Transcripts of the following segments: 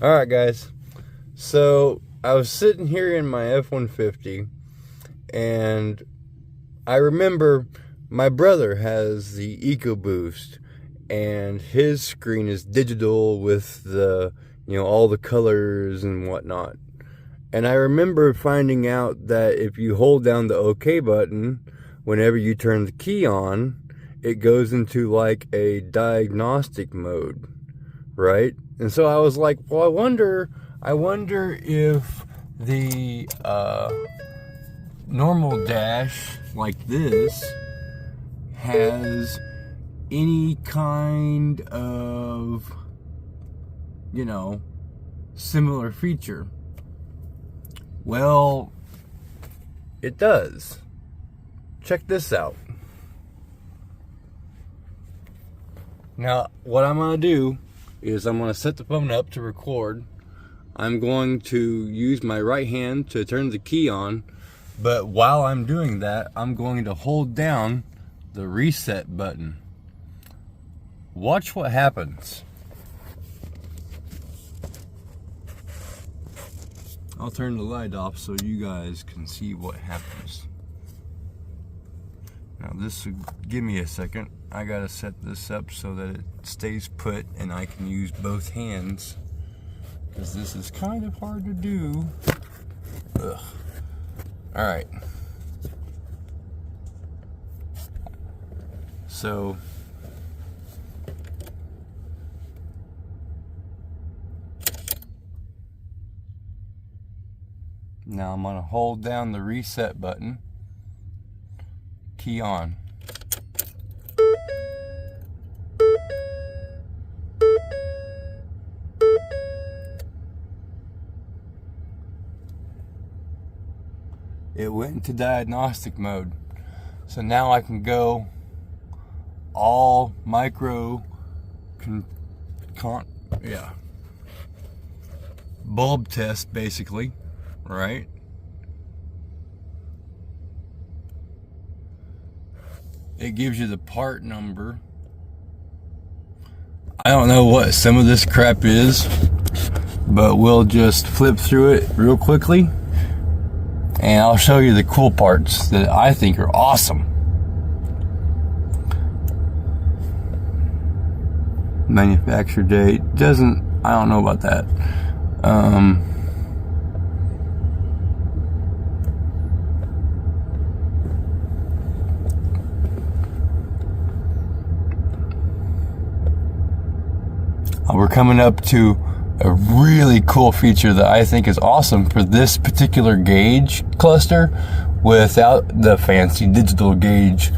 Alright guys, so I was sitting here in my F-150 and I remember my brother has the EcoBoost and his screen is digital with the, all the colors and whatnot. And I remember finding out that if you hold down the OK button, whenever you turn the key on, it goes into like a diagnostic mode, right? And so I was like, well, I wonder if the normal dash like this has any kind of, similar feature. Well, it does. Check this out. Now, what I'm going to do is I'm going to set the phone up to record. I'm going to use my right hand to turn the key on, but while I'm doing that, I'm going to hold down the reset button. Watch what happens. I'll turn the light off so you guys can see what happens. Now this will give me a second. I gotta set this up so that it stays put and I can use both hands, because this is kind of hard to do. Ugh. Alright. So now I'm gonna hold down the reset button. Key on. It went into diagnostic mode. So now I can go all micro bulb test basically, right? It gives you the part number. I don't know what some of this crap is, but we'll just flip through it real quickly and I'll show you the cool parts that I think are awesome. Manufacture date doesn't, I don't know about that. We're coming up to a really cool feature that I think is awesome for this particular gauge cluster without the fancy digital gauge,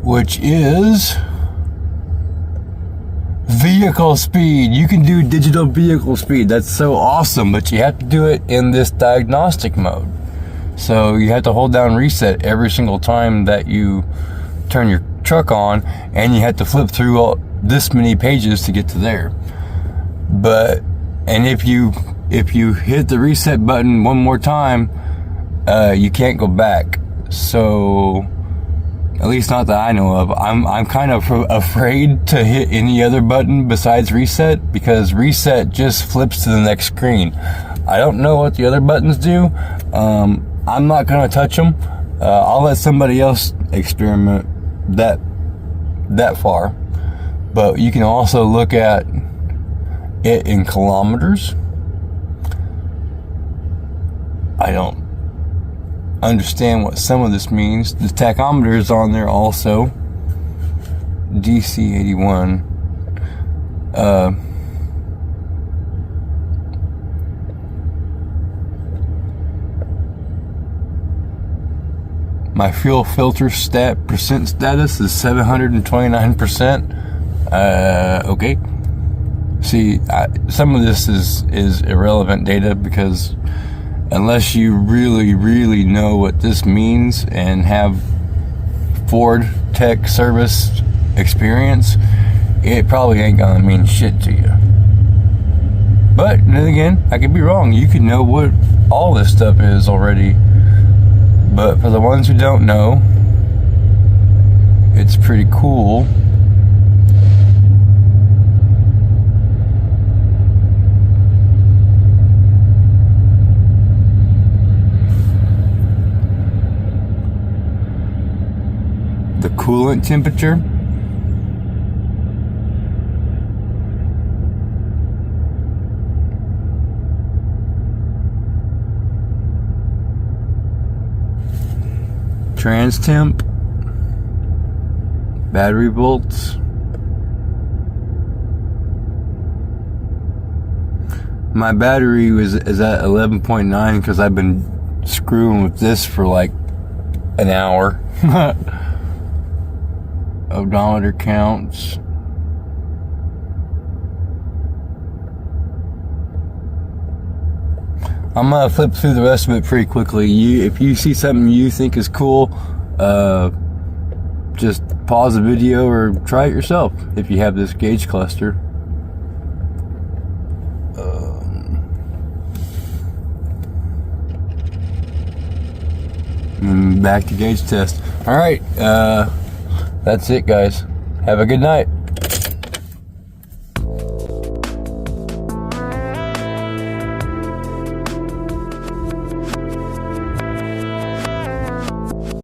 which is vehicle speed. You can do digital vehicle speed. That's so awesome, but you have to do it in this diagnostic mode. So you have to hold down reset every single time that you turn your truck on, and you have to flip through this many pages to get to there. And if you hit the reset button one more time, you can't go back. So, at least not that I know of. I'm kind of afraid to hit any other button besides reset, because reset just flips to the next screen. I don't know what the other buttons do. I'm not gonna touch them. I'll let somebody else experiment that far. But you can also look at it in kilometers. I don't understand what some of this means. The tachometer is on there also. DC81. My fuel filter percent status is 729%. Okay. See, some of this is irrelevant data, because unless you really know what this means and have Ford tech service experience, it probably ain't gonna mean shit to you. But then again, I could be wrong. You could know what all this stuff is already. But for the ones who don't know, it's pretty cool. coolant temperature. Trans temp, battery volts. My battery is at 11.9 because I've been screwing with this for like an hour. Odometer counts. I'm gonna flip through the rest of it pretty quickly. If you see something you think is cool, just pause the video or try it yourself if you have this gauge cluster. And back to gauge test. Alright, that's it, guys. Have a good night.